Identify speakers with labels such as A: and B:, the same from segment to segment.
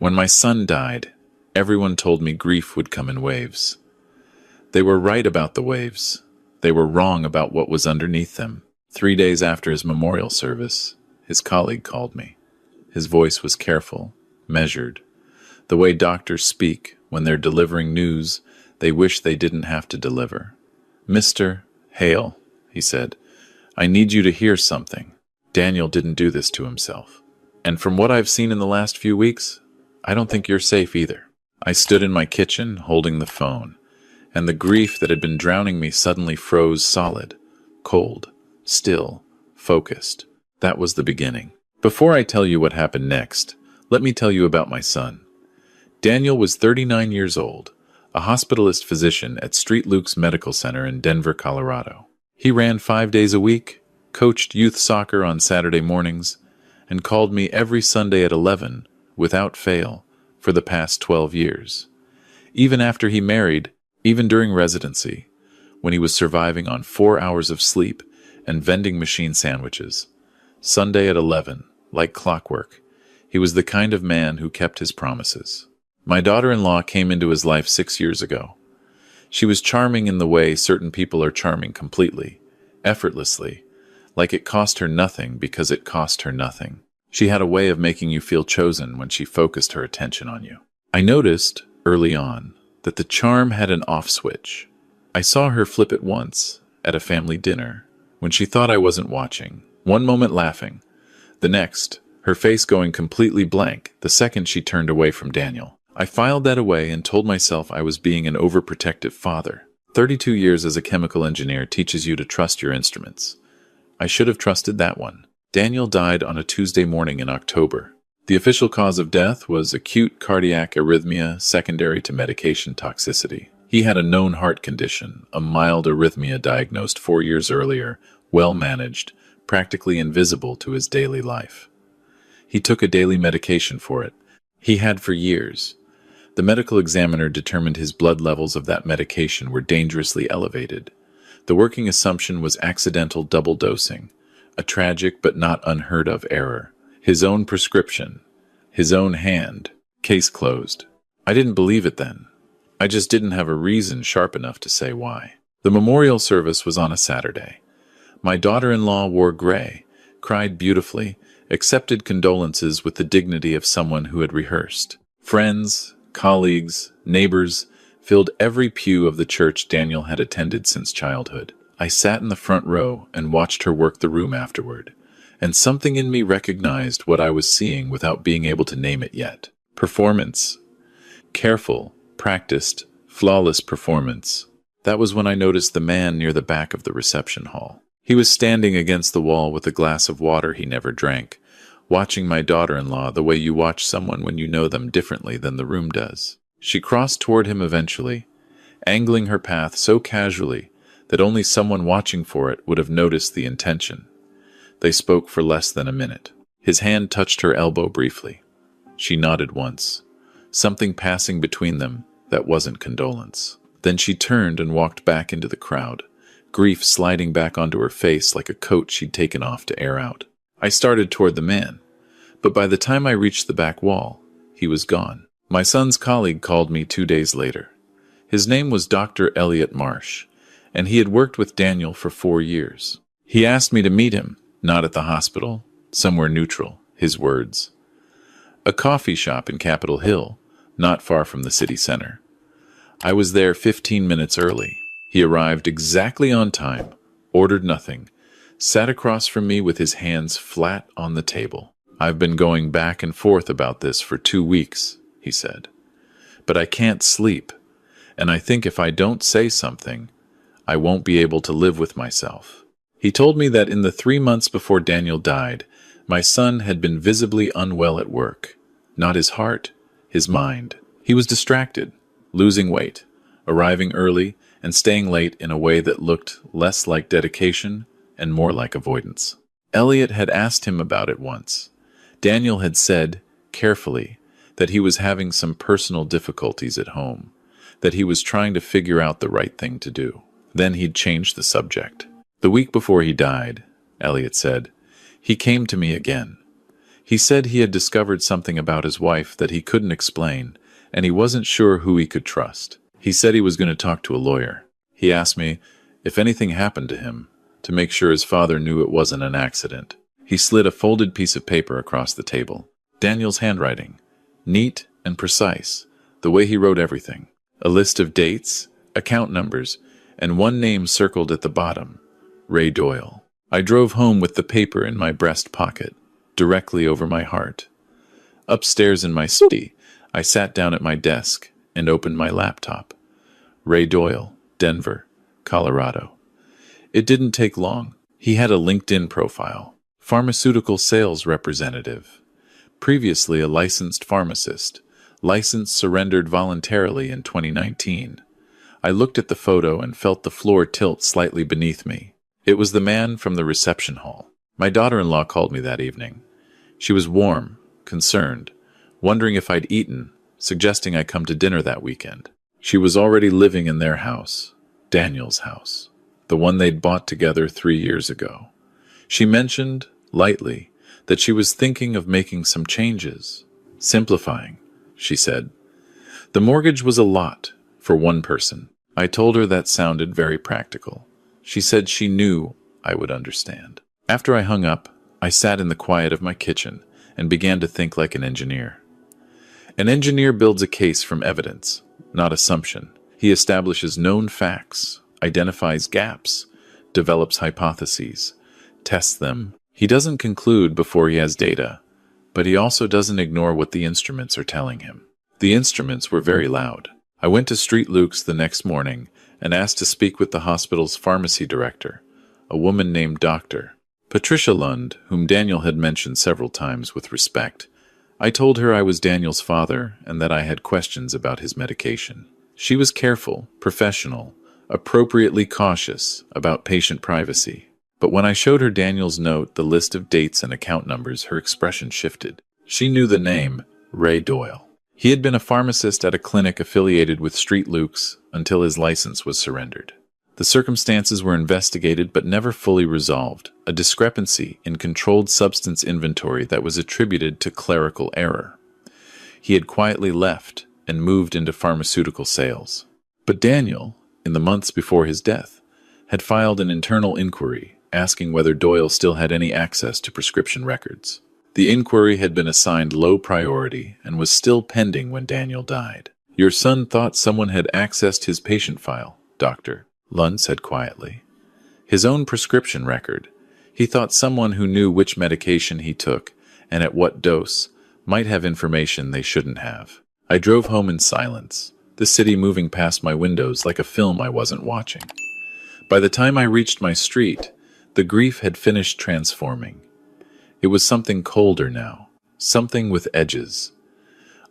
A: When my son died, everyone told me grief would come in waves. They were right about the waves. They were wrong about what was underneath them. 3 days after his memorial service, his colleague called me. His voice was careful, measured. The way doctors speak when they're delivering news they wish they didn't have to deliver. "Mr. Hale," he said, "I need you to hear something. Daniel didn't do this to himself. And from what I've seen in the last few weeks, I don't think you're safe either." I stood in my kitchen holding the phone, and the grief that had been drowning me suddenly froze solid, cold, still, focused. That was the beginning. Before I tell you what happened next, let me tell you about my son. Daniel was 39 years old, a hospitalist physician at St. Luke's Medical Center in Denver, Colorado. He ran 5 days a week, coached youth soccer on Saturday mornings, and called me every Sunday at 11, without fail, for the past 12 years. Even after he married, even during residency, when he was surviving on 4 hours of sleep and vending machine sandwiches. Sunday at 11, like clockwork, he was the kind of man who kept his promises. My daughter-in-law came into his life 6 years ago. She was charming in the way certain people are charming completely, effortlessly, like it cost her nothing because it cost her nothing. She had a way of making you feel chosen when she focused her attention on you. I noticed, early on, that the charm had an off switch. I saw her flip it once, at a family dinner, when she thought I wasn't watching. One moment laughing, the next, her face going completely blank the second she turned away from Daniel. I filed that away and told myself I was being an overprotective father. 32 years as a chemical engineer teaches you to trust your instruments. I should have trusted that one. Daniel died on a Tuesday morning in October. The official cause of death was acute cardiac arrhythmia secondary to medication toxicity. He had a known heart condition, a mild arrhythmia diagnosed 4 years earlier, well managed, practically invisible to his daily life. He took a daily medication for it. He had for years. The medical examiner determined his blood levels of that medication were dangerously elevated. The working assumption was accidental double dosing, a tragic but not unheard of error. His own prescription, his own hand, case closed. I didn't believe it then. I just didn't have a reason sharp enough to say why. The memorial service was on a Saturday. My daughter-in-law wore gray, cried beautifully, accepted condolences with the dignity of someone who had rehearsed. Friends, colleagues, neighbors filled every pew of the church Daniel had attended since childhood. I sat in the front row and watched her work the room afterward, and something in me recognized what I was seeing without being able to name it yet. Performance. Careful, practiced, flawless performance. That was when I noticed the man near the back of the reception hall. He was standing against the wall with a glass of water he never drank, watching my daughter-in-law the way you watch someone when you know them differently than the room does. She crossed toward him eventually, angling her path so casually that only someone watching for it would have noticed the intention. They spoke for less than a minute. His hand touched her elbow briefly. She nodded once, something passing between them that wasn't condolence. Then she turned and walked back into the crowd, grief sliding back onto her face like a coat she'd taken off to air out. I started toward the man, but by the time I reached the back wall, he was gone. My son's colleague called me 2 days later. His name was Dr. Elliot Marsh, and he had worked with Daniel for 4 years. He asked me to meet him, not at the hospital, somewhere neutral, his words. A coffee shop in Capitol Hill, not far from the city center. I was there 15 minutes early. He arrived exactly on time, ordered nothing, sat across from me with his hands flat on the table. "I've been going back and forth about this for 2 weeks, he said. "But I can't sleep, and I think if I don't say something, I won't be able to live with myself." He told me that in the 3 months before Daniel died, my son had been visibly unwell at work. Not his heart, his mind. He was distracted, losing weight, arriving early, and staying late in a way that looked less like dedication and more like avoidance. Elliot had asked him about it once. Daniel had said, carefully, that he was having some personal difficulties at home, that he was trying to figure out the right thing to do. Then he'd changed the subject. The week before he died, Elliot said, he came to me again. He said he had discovered something about his wife that he couldn't explain, and he wasn't sure who he could trust. He said he was going to talk to a lawyer. He asked me if anything happened to him, to make sure his father knew it wasn't an accident. He slid a folded piece of paper across the table. Daniel's handwriting, neat and precise, the way he wrote everything. A list of dates, account numbers, and one name circled at the bottom, Ray Doyle. I drove home with the paper in my breast pocket, directly over my heart. Upstairs in my study, I sat down at my desk and opened my laptop. Ray Doyle, Denver, Colorado. It didn't take long. He had a LinkedIn profile. Pharmaceutical sales representative. Previously a licensed pharmacist. License surrendered voluntarily in 2019. I looked at the photo and felt the floor tilt slightly beneath me. It was the man from the reception hall. My daughter-in-law called me that evening. She was warm, concerned, wondering if I'd eaten, suggesting I come to dinner that weekend. She was already living in their house, Daniel's house, the one they'd bought together 3 years ago. She mentioned, lightly, that she was thinking of making some changes. Simplifying, she said. The mortgage was a lot for one person. I told her that sounded very practical. She said she knew I would understand. After I hung up, I sat in the quiet of my kitchen and began to think like an engineer. An engineer builds a case from evidence, not assumption. He establishes known facts, identifies gaps, develops hypotheses, tests them. He doesn't conclude before he has data, but he also doesn't ignore what the instruments are telling him. The instruments were very loud. I went to Street Luke's the next morning and asked to speak with the hospital's pharmacy director, a woman named Dr. Patricia Lund, whom Daniel had mentioned several times with respect. I told her I was Daniel's father and that I had questions about his medication. She was careful, professional, appropriately cautious about patient privacy. But when I showed her Daniel's note, the list of dates and account numbers, her expression shifted. She knew the name, Ray Doyle. He had been a pharmacist at a clinic affiliated with Street Luke's until his license was surrendered. The circumstances were investigated but never fully resolved, a discrepancy in controlled substance inventory that was attributed to clerical error. He had quietly left and moved into pharmaceutical sales. But Daniel, in the months before his death, had filed an internal inquiry asking whether Doyle still had any access to prescription records. The inquiry had been assigned low priority and was still pending when Daniel died. "Your son thought someone had accessed his patient file, Doctor," Lund said quietly. "His own prescription record. He thought someone who knew which medication he took and at what dose might have information they shouldn't have." I drove home in silence, the city moving past my windows like a film I wasn't watching. By the time I reached my street, the grief had finished transforming. It was something colder now, something with edges.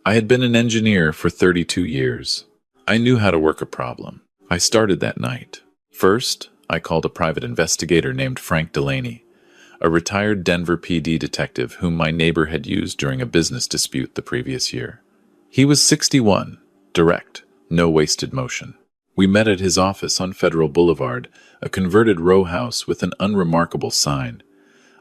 A: I had been an engineer for 32 years. I knew how to work a problem. I started that night. First, I called a private investigator named Frank Delaney, a retired Denver PD detective whom my neighbor had used during a business dispute the previous year. He was 61, direct, no wasted motion. We met at his office on Federal Boulevard, a converted row house with an unremarkable sign.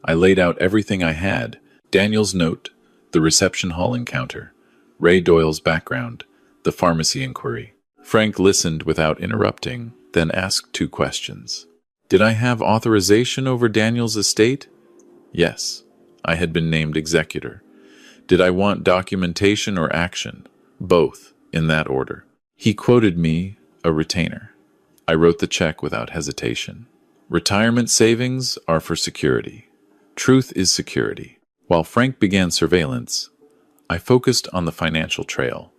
A: I laid out everything I had: Daniel's note, the reception hall encounter, Ray Doyle's background, the pharmacy inquiry. Frank listened without interrupting, then asked 2 questions. Did I have authorization over Daniel's estate? Yes, I had been named executor. Did I want documentation or action? Both, in that order. He quoted me a retainer. I wrote the check without hesitation. Retirement savings are for security. Truth is security. While Frank began surveillance, I focused on the financial trail.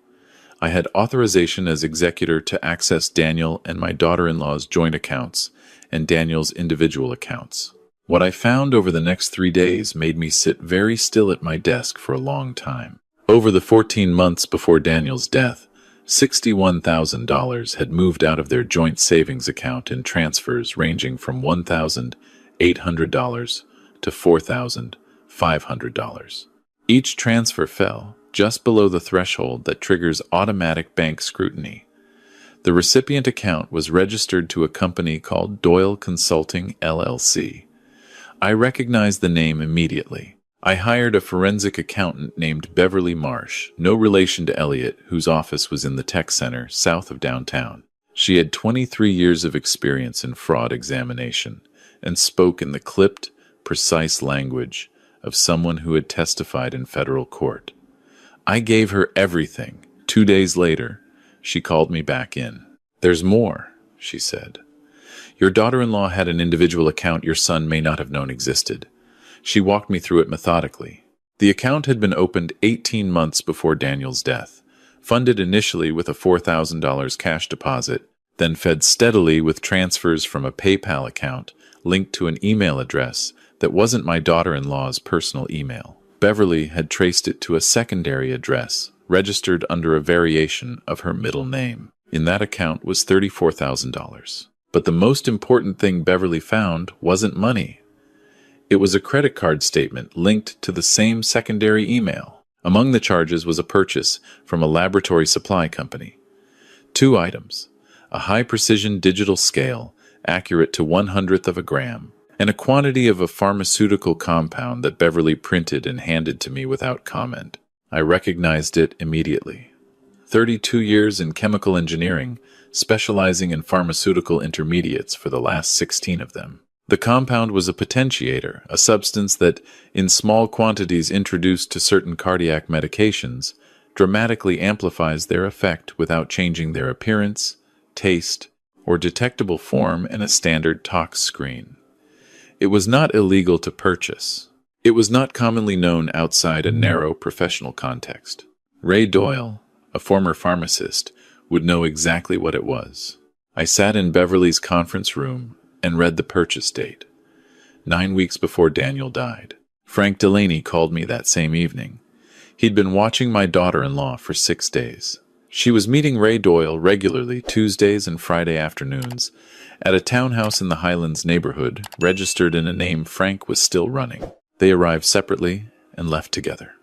A: I had authorization as executor to access Daniel and my daughter-in-law's joint accounts and Daniel's individual accounts. What I found over the next 3 days made me sit very still at my desk for a long time. Over the 14 months before Daniel's death, $61,000 had moved out of their joint savings account in transfers ranging from $1,800 to $4,500. Each transfer fell just below the threshold that triggers automatic bank scrutiny. The recipient account was registered to a company called Doyle Consulting, LLC. I recognized the name immediately. I hired a forensic accountant named Beverly Marsh, no relation to Elliot, whose office was in the tech center south of downtown. She had 23 years of experience in fraud examination and spoke in the clipped, precise language of someone who had testified in federal court. I gave her everything. 2 days later, she called me back in. "There's more," she said. "Your daughter-in-law had an individual account your son may not have known existed." She walked me through it methodically. The account had been opened 18 months before Daniel's death, funded initially with a $4,000 cash deposit, then fed steadily with transfers from a PayPal account linked to an email address that wasn't my daughter-in-law's personal email. Beverly had traced it to a secondary address, registered under a variation of her middle name. In that account was $34,000. But the most important thing Beverly found wasn't money. It was a credit card statement linked to the same secondary email. Among the charges was a purchase from a laboratory supply company. 2 items: a high-precision digital scale, accurate to 1/100th of a gram, and a quantity of a pharmaceutical compound that Beverly printed and handed to me without comment. I recognized it immediately. 32 years in chemical engineering, specializing in pharmaceutical intermediates for the last 16 of them. The compound was a potentiator, a substance that, in small quantities introduced to certain cardiac medications, dramatically amplifies their effect without changing their appearance, taste, or detectable form in a standard tox screen. It was not illegal to purchase. It was not commonly known outside a narrow professional context. Ray Doyle, a former pharmacist, would know exactly what it was. I sat in Beverly's conference room and read the purchase date. 9 weeks before Daniel died. Frank Delaney called me that same evening. He'd been watching my daughter-in-law for 6 days. She was meeting Ray Doyle regularly Tuesdays and Friday afternoons at a townhouse in the Highlands neighborhood, registered in a name Frank was still running. They arrived separately and left together.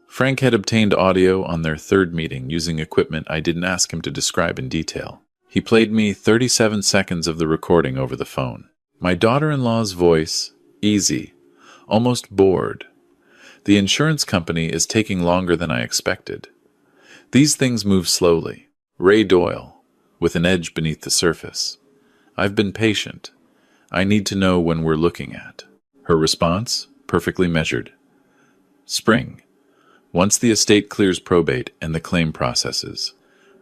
A: Frank had obtained audio on their third meeting using equipment I didn't ask him to describe in detail. He played me 37 seconds of the recording over the phone. My daughter-in-law's voice, easy, almost bored. "The insurance company is taking longer than I expected. These things move slowly." Ray Doyle, with an edge beneath the surface. "I've been patient. I need to know when we're looking at." Her response, perfectly measured. "Spring. Once the estate clears probate and the claim processes.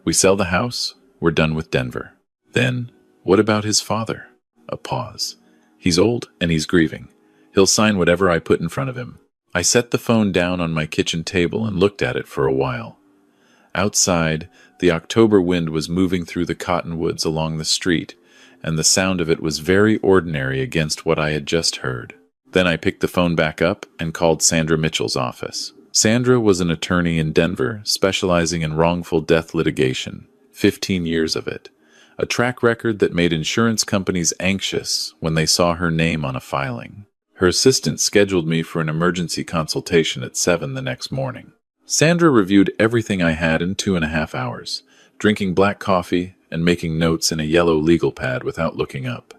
A: We sell the house, we're done with Denver." "Then, what about his father?" A pause. "He's old and he's grieving. He'll sign whatever I put in front of him." I set the phone down on my kitchen table and looked at it for a while. Outside, the October wind was moving through the cottonwoods along the street, and the sound of it was very ordinary against what I had just heard. Then I picked the phone back up and called Sandra Mitchell's office. Sandra was an attorney in Denver, specializing in wrongful death litigation, 15 years of it, a track record that made insurance companies anxious when they saw her name on a filing. Her assistant scheduled me for an emergency consultation at 7 the next morning. Sandra reviewed everything I had in 2.5 hours, drinking black coffee and making notes in a yellow legal pad without looking up.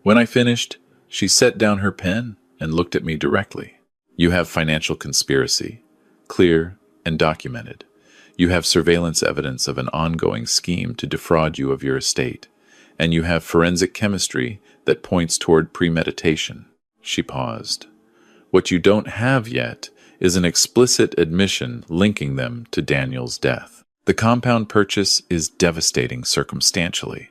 A: When I finished, she set down her pen and looked at me directly. "You have financial conspiracy, clear and documented. You have surveillance evidence of an ongoing scheme to defraud you of your estate, and you have forensic chemistry that points toward premeditation." She paused. "What you don't have yet is an explicit admission linking them to Daniel's death. The compound purchase is devastating circumstantially,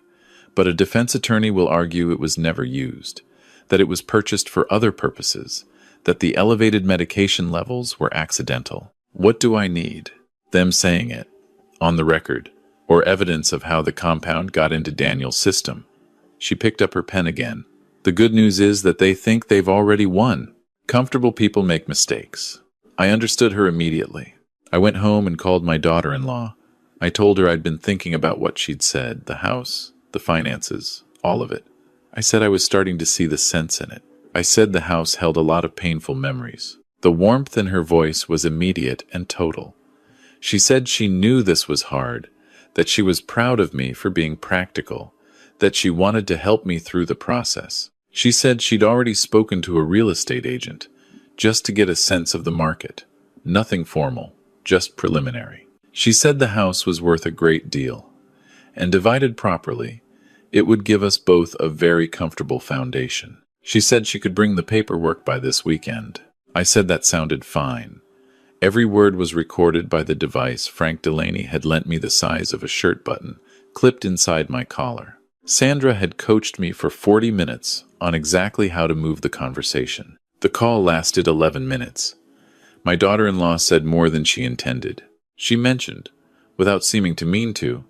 A: but a defense attorney will argue it was never used, that it was purchased for other purposes, that the elevated medication levels were accidental. What do I need? Them saying it, on the record, or evidence of how the compound got into Daniel's system?" She picked up her pen again. "The good news is that they think they've already won. Comfortable people make mistakes." I understood her immediately. I went home and called my daughter-in-law. I told her I'd been thinking about what she'd said, the house, the finances, all of it. I said I was starting to see the sense in it. I said the house held a lot of painful memories. The warmth in her voice was immediate and total. She said she knew this was hard, that she was proud of me for being practical, that she wanted to help me through the process. She said she'd already spoken to a real estate agent, just to get a sense of the market. Nothing formal, just preliminary. She said the house was worth a great deal, and divided properly, it would give us both a very comfortable foundation. She said she could bring the paperwork by this weekend. I said that sounded fine. Every word was recorded by the device Frank Delaney had lent me the size of a shirt button, clipped inside my collar. Sandra had coached me for 40 minutes on exactly how to move the conversation. The call lasted 11 minutes. My daughter-in-law said more than she intended. She mentioned, without seeming to mean to,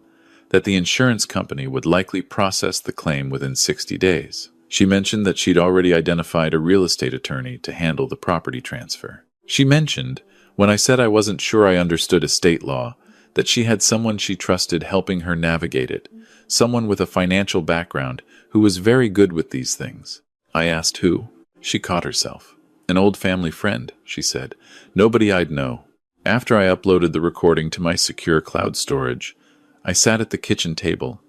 A: that the insurance company would likely process the claim within 60 days. She mentioned that she'd already identified a real estate attorney to handle the property transfer. She mentioned, when I said I wasn't sure I understood estate law, that she had someone she trusted helping her navigate it, someone with a financial background who was very good with these things. I asked who. She caught herself. An old family friend, she said. Nobody I'd know. After I uploaded the recording to my secure cloud storage, I sat at the kitchen table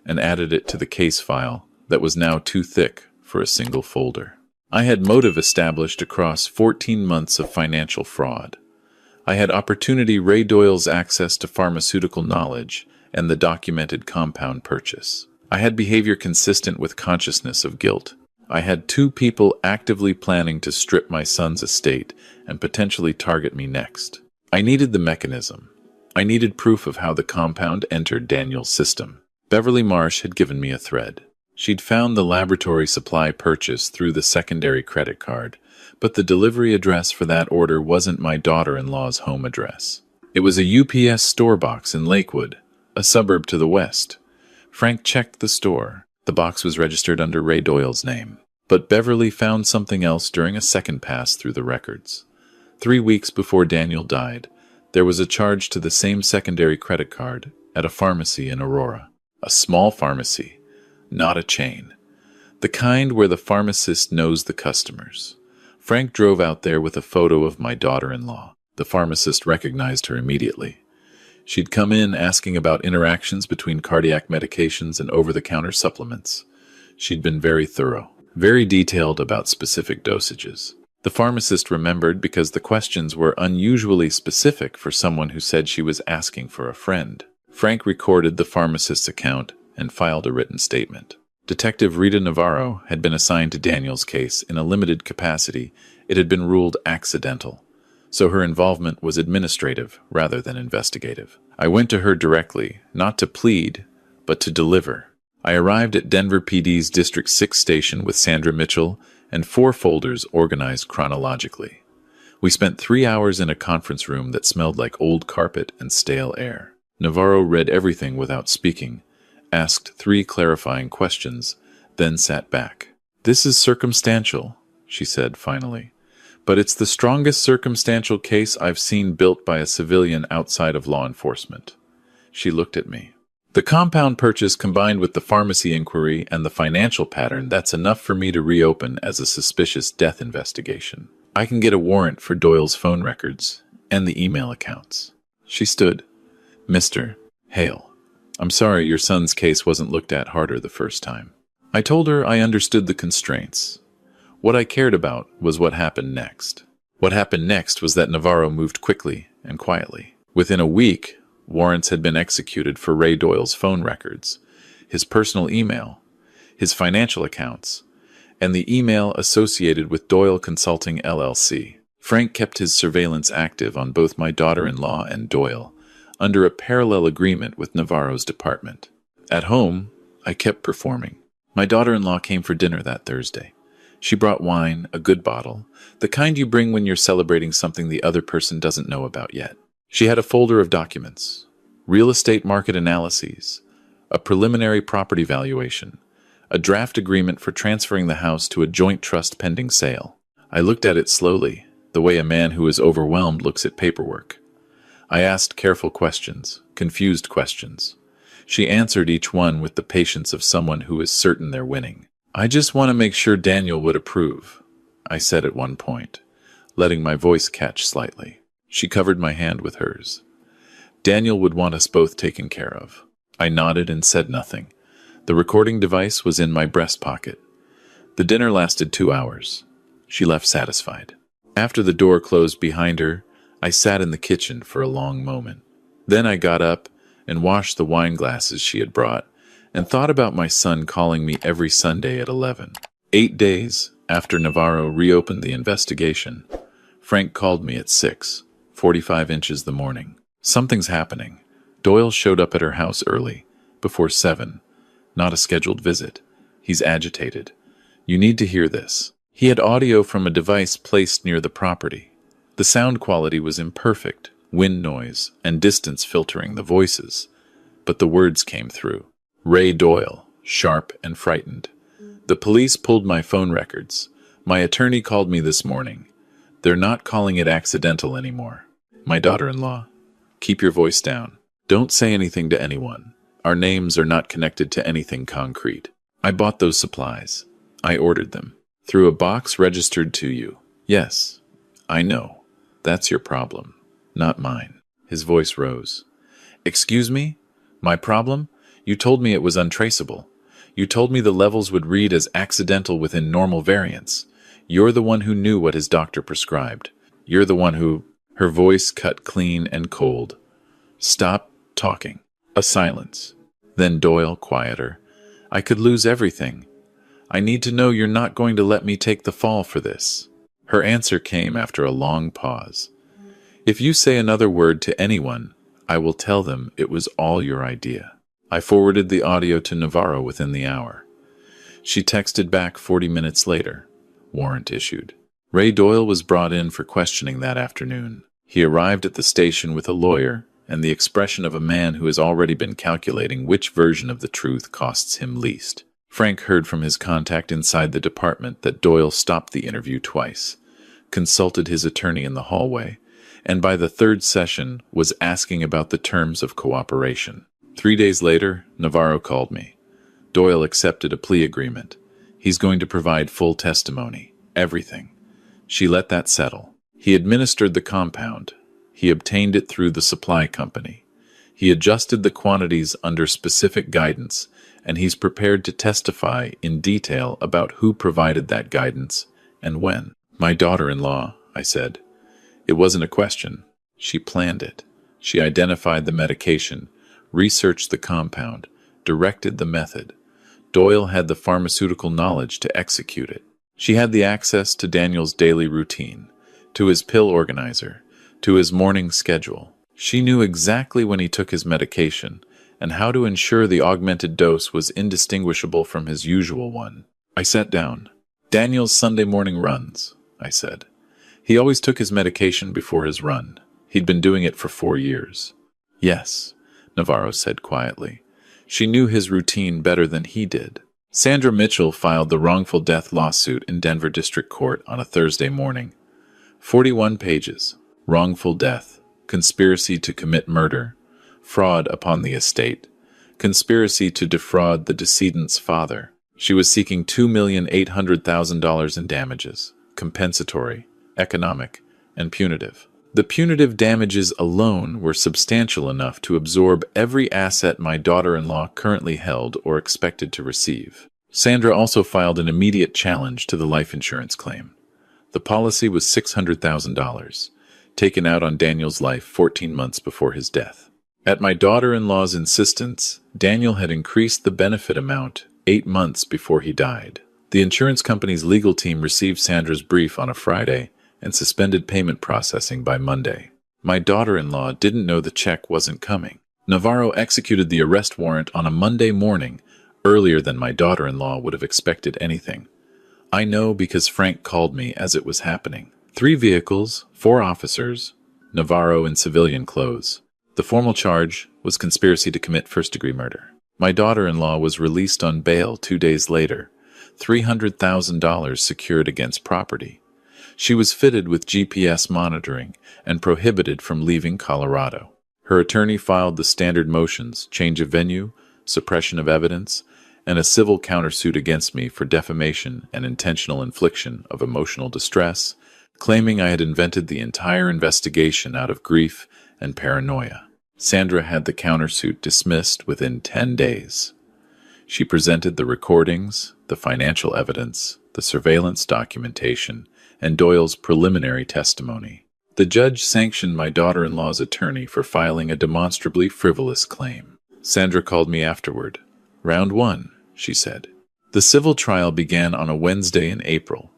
A: and added it to the case file that was now too thick for a single folder. I had motive established across 14 months of financial fraud. I had opportunity Ray Doyle's access to pharmaceutical knowledge and the documented compound purchase. I had behavior consistent with consciousness of guilt. I had 2 people actively planning to strip my son's estate and potentially target me next. I needed the mechanism. I needed proof of how the compound entered Daniel's system. Beverly Marsh had given me a thread. She'd found the laboratory supply purchase through the secondary credit card, but the delivery address for that order wasn't my daughter-in-law's home address. It was a UPS store box in Lakewood, a suburb to the west. Frank checked the store. The box was registered under Ray Doyle's name. But Beverly found something else during a second pass through the records. 3 weeks before Daniel died, there was a charge to the same secondary credit card at a pharmacy in Aurora. A small pharmacy, not a chain. The kind where the pharmacist knows the customers. Frank drove out there with a photo of my daughter-in-law. The pharmacist recognized her immediately. She'd come in asking about interactions between cardiac medications and over-the-counter supplements. She'd been very thorough, very detailed about specific dosages. The pharmacist remembered because the questions were unusually specific for someone who said she was asking for a friend. Frank recorded the pharmacist's account and filed a written statement. Detective Rita Navarro had been assigned to Daniel's case in a limited capacity. It had been ruled accidental, so her involvement was administrative rather than investigative. I went to her directly, not to plead, but to deliver. I arrived at Denver PD's District 6 station with Sandra Mitchell and 4 folders organized chronologically. We spent 3 hours in a conference room that smelled like old carpet and stale air. Navarro read everything without speaking, asked 3 clarifying questions, then sat back. "This is circumstantial," she said finally, "but it's the strongest circumstantial case I've seen built by a civilian outside of law enforcement." She looked at me. "The compound purchase combined with the pharmacy inquiry and the financial pattern, that's enough for me to reopen as a suspicious death investigation. I can get a warrant for Doyle's phone records and the email accounts." She stood. "Mr. Hale, I'm sorry your son's case wasn't looked at harder the first time." I told her I understood the constraints. What I cared about was what happened next. What happened next was that Navarro moved quickly and quietly. Within a week, warrants had been executed for Ray Doyle's phone records, his personal email, his financial accounts, and the email associated with Doyle Consulting LLC. Frank kept his surveillance active on both my daughter-in-law and Doyle, under a parallel agreement with Navarro's department. At home, I kept performing. My daughter-in-law came for dinner that Thursday. She brought wine, a good bottle, the kind you bring when you're celebrating something the other person doesn't know about yet. She had a folder of documents, real estate market analyses, a preliminary property valuation, a draft agreement for transferring the house to a joint trust pending sale. I looked at it slowly, the way a man who is overwhelmed looks at paperwork. I asked careful questions, confused questions. She answered each one with the patience of someone who is certain they're winning. "I just want to make sure Daniel would approve," I said at one point, letting my voice catch slightly. She covered my hand with hers. "Daniel would want us both taken care of." I nodded and said nothing. The recording device was in my breast pocket. The dinner lasted 2 hours. She left satisfied. After the door closed behind her, I sat in the kitchen for a long moment. Then I got up and washed the wine glasses she had brought and thought about my son calling me every Sunday at 11. 8 days after Navarro reopened the investigation, Frank called me at 6:45 inches the morning. Something's happening. Doyle showed up at her house early, before 7. Not a scheduled visit. He's agitated. You need to hear this. He had audio from a device placed near the property. The sound quality was imperfect, wind noise, and distance filtering the voices, but the words came through. Ray Doyle, sharp and frightened. The police pulled my phone records. My attorney called me this morning. They're not calling it accidental anymore. My daughter-in-law, keep your voice down. Don't say anything to anyone. Our names are not connected to anything concrete. I bought those supplies. I ordered them. Through a box registered to you. Yes, I know. That's your problem, not mine. His voice rose. Excuse me? My problem? You told me it was untraceable. You told me the levels would read as accidental within normal variance. You're the one who knew what his doctor prescribed. You're the one who... Her voice cut clean and cold. Stop talking. A silence. Then Doyle, quieter. I could lose everything. I need to know you're not going to let me take the fall for this. Her answer came after a long pause. If you say another word to anyone, I will tell them it was all your idea. I forwarded the audio to Navarro within the hour. She texted back 40 minutes later. Warrant issued. Ray Doyle was brought in for questioning that afternoon. He arrived at the station with a lawyer and the expression of a man who has already been calculating which version of the truth costs him least. Frank heard from his contact inside the department that Doyle stopped the interview twice, consulted his attorney in the hallway, and by the third session was asking about the terms of cooperation. 3 days later, Navarro called me. Doyle accepted a plea agreement. He's going to provide full testimony. Everything. She let that settle. He administered the compound. He obtained it through the supply company. He adjusted the quantities under specific guidance, and he's prepared to testify in detail about who provided that guidance and when. My daughter-in-law, I said. It wasn't a question. She planned it. She identified the medication, researched the compound, directed the method. Doyle had the pharmaceutical knowledge to execute it. She had the access to Daniel's daily routine, to his pill organizer, to his morning schedule. She knew exactly when he took his medication and how to ensure the augmented dose was indistinguishable from his usual one. I sat down. Daniel's Sunday morning runs, I said. He always took his medication before his run. He'd been doing it for 4 years. Yes, Navarro said quietly. She knew his routine better than he did. Sandra Mitchell filed the wrongful death lawsuit in Denver District Court on a Thursday morning. 41 pages. Wrongful death. Conspiracy to commit murder. Fraud upon the estate. Conspiracy to defraud the decedent's father. She was seeking $2,800,000 in damages. Compensatory, economic, and punitive. The punitive damages alone were substantial enough to absorb every asset my daughter-in-law currently held or expected to receive. Sandra also filed an immediate challenge to the life insurance claim. The policy was $600,000, taken out on Daniel's life 14 months before his death. At my daughter-in-law's insistence, Daniel had increased the benefit amount 8 months before he died. The insurance company's legal team received Sandra's brief on a Friday and suspended payment processing by Monday. My daughter-in-law didn't know the check wasn't coming. Navarro executed the arrest warrant on a Monday morning, earlier than my daughter-in-law would have expected anything. I know because Frank called me as it was happening. 3 vehicles, 4 officers, Navarro in civilian clothes. The formal charge was conspiracy to commit first-degree murder. My daughter-in-law was released on bail 2 days later, $300,000 secured against property. She was fitted with GPS monitoring and prohibited from leaving Colorado. Her attorney filed the standard motions, change of venue, suppression of evidence, and a civil countersuit against me for defamation and intentional infliction of emotional distress, claiming I had invented the entire investigation out of grief and paranoia. Sandra had the countersuit dismissed within 10 days. She presented the recordings, the financial evidence, the surveillance documentation, and Doyle's preliminary testimony. The judge sanctioned my daughter-in-law's attorney for filing a demonstrably frivolous claim. Sandra called me afterward. "Round one," she said. The civil trial began on a Wednesday in April.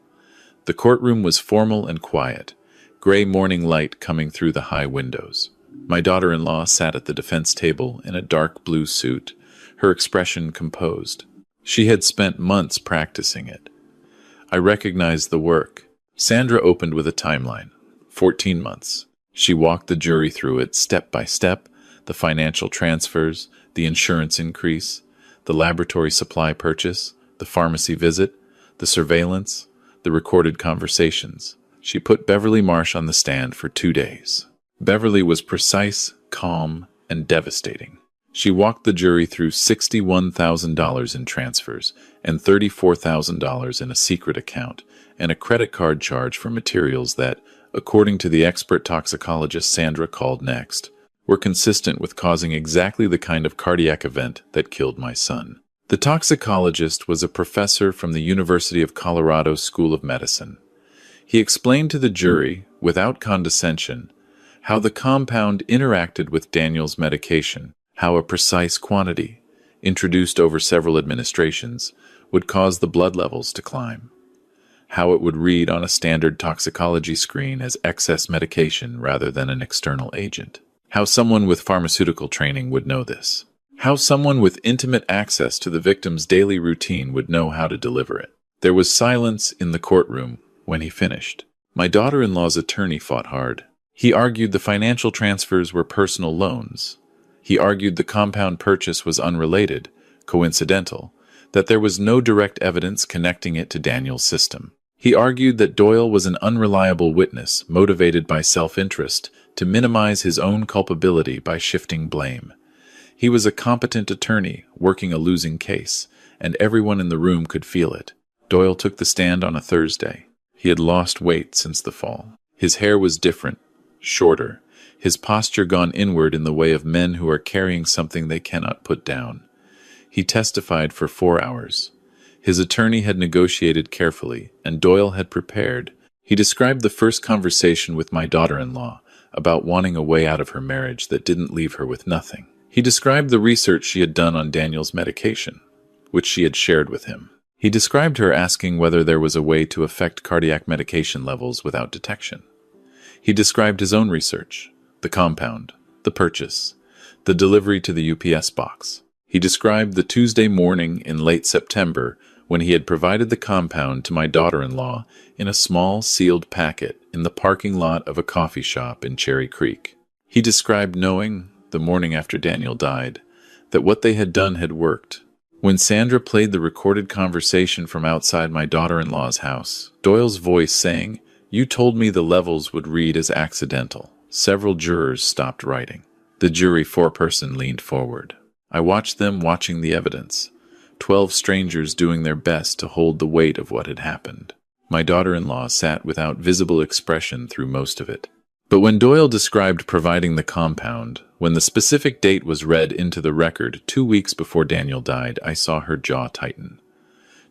A: The courtroom was formal and quiet, gray morning light coming through the high windows. My daughter-in-law sat at the defense table in a dark blue suit, her expression composed. She had spent months practicing it. I recognized the work. Sandra opened with a timeline. 14 months. She walked the jury through it step by step, the financial transfers, the insurance increase, the laboratory supply purchase, the pharmacy visit, the surveillance, the recorded conversations. She put Beverly Marsh on the stand for 2 days. Beverly was precise, calm, and devastating. She walked the jury through $61,000 in transfers and $34,000 in a secret account and a credit card charge for materials that, according to the expert toxicologist Sandra called next, were consistent with causing exactly the kind of cardiac event that killed my son. The toxicologist was a professor from the University of Colorado School of Medicine. He explained to the jury, without condescension, how the compound interacted with Daniel's medication, how a precise quantity, introduced over several administrations, would cause the blood levels to climb, how it would read on a standard toxicology screen as excess medication rather than an external agent, how someone with pharmaceutical training would know this, how someone with intimate access to the victim's daily routine would know how to deliver it. There was silence in the courtroom when he finished. My daughter-in-law's attorney fought hard. He argued the financial transfers were personal loans. He argued the compound purchase was unrelated, coincidental, that there was no direct evidence connecting it to Daniel's system. He argued that Doyle was an unreliable witness motivated by self-interest to minimize his own culpability by shifting blame. He was a competent attorney working a losing case, and everyone in the room could feel it. Doyle took the stand on a Thursday. He had lost weight since the fall. His hair was different, shorter, his posture gone inward in the way of men who are carrying something they cannot put down. He testified for 4 hours. His attorney had negotiated carefully, and Doyle had prepared. He described the first conversation with my daughter-in-law about wanting a way out of her marriage that didn't leave her with nothing. He described the research she had done on Daniel's medication, which she had shared with him. He described her asking whether there was a way to affect cardiac medication levels without detection. He described his own research, the compound, the purchase, the delivery to the UPS box. He described the Tuesday morning in late September when he had provided the compound to my daughter-in-law in a small sealed packet in the parking lot of a coffee shop in Cherry Creek. He described knowing, the morning after Daniel died, that what they had done had worked. When Sandra played the recorded conversation from outside my daughter-in-law's house, Doyle's voice saying, "You told me the levels would read as accidental," several jurors stopped writing. The jury foreperson leaned forward. I watched them watching the evidence, 12 strangers doing their best to hold the weight of what had happened. My daughter-in-law sat without visible expression through most of it. But when Doyle described providing the compound, when the specific date was read into the record 2 weeks before Daniel died, I saw her jaw tighten.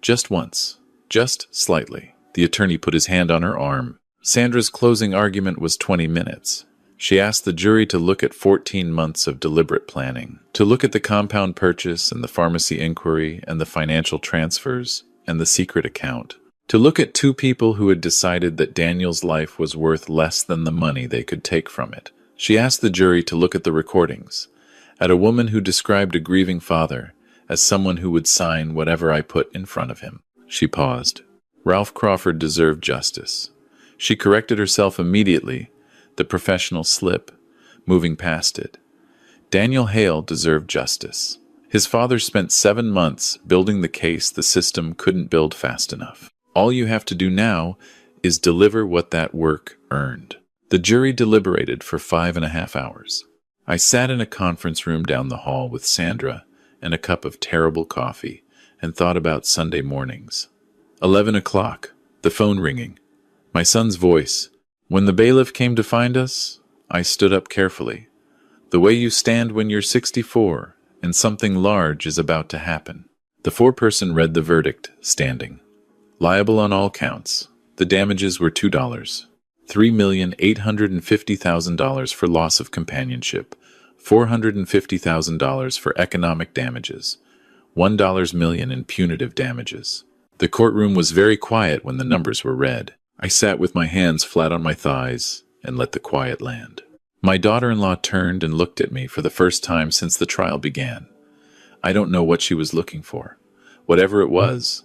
A: Just once, just slightly. The attorney put his hand on her arm. Sandra's closing argument was 20 minutes. She asked the jury to look at 14 months of deliberate planning, to look at the compound purchase and the pharmacy inquiry and the financial transfers and the secret account, to look at 2 people who had decided that Daniel's life was worth less than the money they could take from it. She asked the jury to look at the recordings, at a woman who described a grieving father as someone who would sign whatever I put in front of him. She paused. Ralph Crawford deserved justice. She corrected herself immediately, the professional slip, moving past it. Daniel Hale deserved justice. His father spent 7 months building the case the system couldn't build fast enough. All you have to do now is deliver what that work earned. The jury deliberated for 5.5 hours. I sat in a conference room down the hall with Sandra and a cup of terrible coffee and thought about Sunday mornings. 11 o'clock, the phone ringing. My son's voice. When the bailiff came to find us, I stood up carefully. The way you stand when you're 64 and something large is about to happen. The foreperson read the verdict, standing. Liable on all counts. The damages were $2. $3,850,000 for loss of companionship, $450,000 for economic damages, $1 million in punitive damages. The courtroom was very quiet when the numbers were read. I sat with my hands flat on my thighs and let the quiet land. My daughter-in-law turned and looked at me for the first time since the trial began. I don't know what she was looking for. Whatever it was,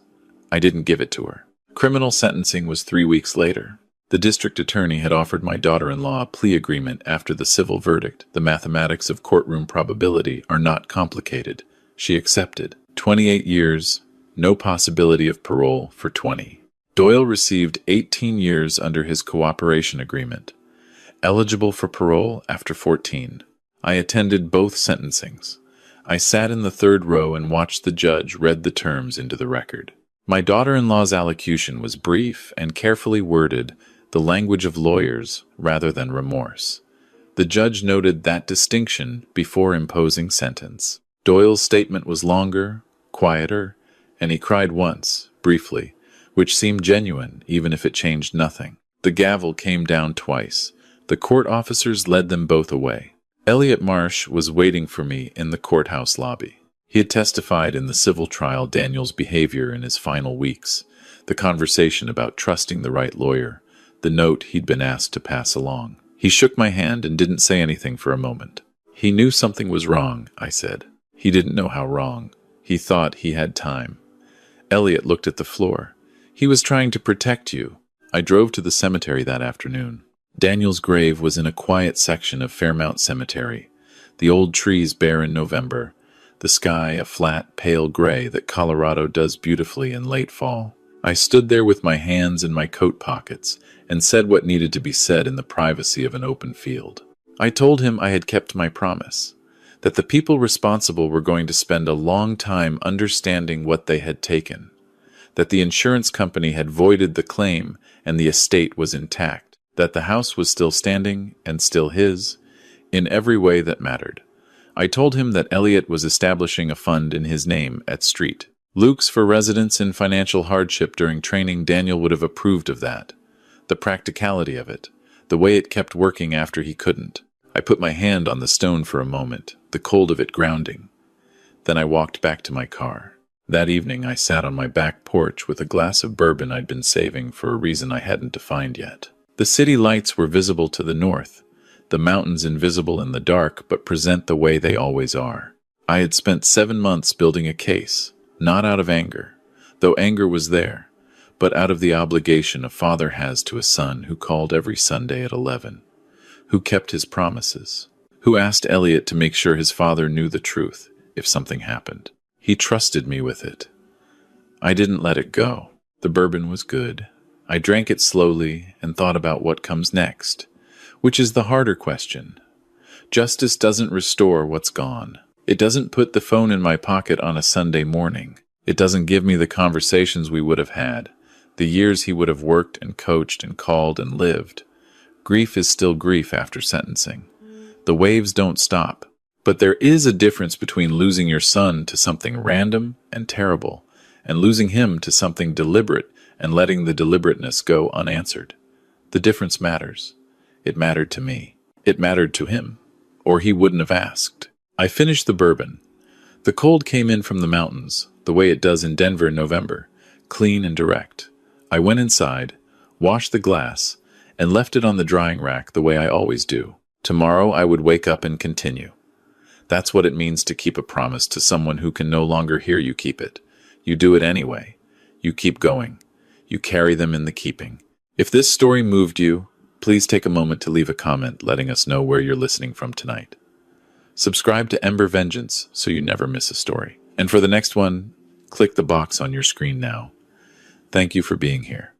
A: I didn't give it to her. Criminal sentencing was 3 weeks later. The district attorney had offered my daughter-in-law a plea agreement after the civil verdict. The mathematics of courtroom probability are not complicated. She accepted. 28 years, no possibility of parole for 20. Doyle received 18 years under his cooperation agreement, eligible for parole after 14. I attended both sentencings. I sat in the third row and watched the judge read the terms into the record. My daughter-in-law's allocution was brief and carefully worded, the language of lawyers rather than remorse. The judge noted that distinction before imposing sentence. Doyle's statement was longer, quieter, and he cried once, briefly, which seemed genuine even if it changed nothing. The gavel came down twice. The court officers led them both away. Elliot Marsh was waiting for me in the courthouse lobby. He had testified in the civil trial Daniel's behavior in his final weeks, the conversation about trusting the right lawyer, the note he'd been asked to pass along. He shook my hand and didn't say anything for a moment. He knew something was wrong, I said. He didn't know how wrong. He thought he had time. Elliot looked at the floor. He was trying to protect you. I drove to the cemetery that afternoon. Daniel's grave was in a quiet section of Fairmount Cemetery, the old trees bare in November, the sky a flat, pale gray that Colorado does beautifully in late fall. I stood there with my hands in my coat pockets and said what needed to be said in the privacy of an open field. I told him I had kept my promise, that the people responsible were going to spend a long time understanding what they had taken, that the insurance company had voided the claim and the estate was intact, that the house was still standing and still his, in every way that mattered. I told him that Elliot was establishing a fund in his name at Street Luke's for residents in financial hardship during training. Daniel would have approved of that. The practicality of it, the way it kept working after he couldn't. I put my hand on the stone for a moment, the cold of it grounding. Then I walked back to my car. That evening I sat on my back porch with a glass of bourbon I'd been saving for a reason I hadn't defined yet. The city lights were visible to the north, the mountains invisible in the dark but present the way they always are. I had spent 7 months building a case, not out of anger, though anger was there, but out of the obligation a father has to a son who called every Sunday at 11, who kept his promises, who asked Elliot to make sure his father knew the truth if something happened. He trusted me with it. I didn't let it go. The bourbon was good. I drank it slowly and thought about what comes next, which is the harder question. Justice doesn't restore what's gone. It doesn't put the phone in my pocket on a Sunday morning. It doesn't give me the conversations we would have had, the years he would have worked and coached and called and lived. Grief is still grief after sentencing. The waves don't stop. But there is a difference between losing your son to something random and terrible, and losing him to something deliberate and letting the deliberateness go unanswered. The difference matters. It mattered to me. It mattered to him, or he wouldn't have asked. I finished the bourbon. The cold came in from the mountains, the way it does in Denver in November, clean and direct. I went inside, washed the glass, and left it on the drying rack the way I always do. Tomorrow I would wake up and continue. That's what it means to keep a promise to someone who can no longer hear you keep it. You do it anyway. You keep going. You carry them in the keeping. If this story moved you, please take a moment to leave a comment letting us know where you're listening from tonight. Subscribe to Ember Vengeance so you never miss a story. And for the next one, click the box on your screen now. Thank you for being here.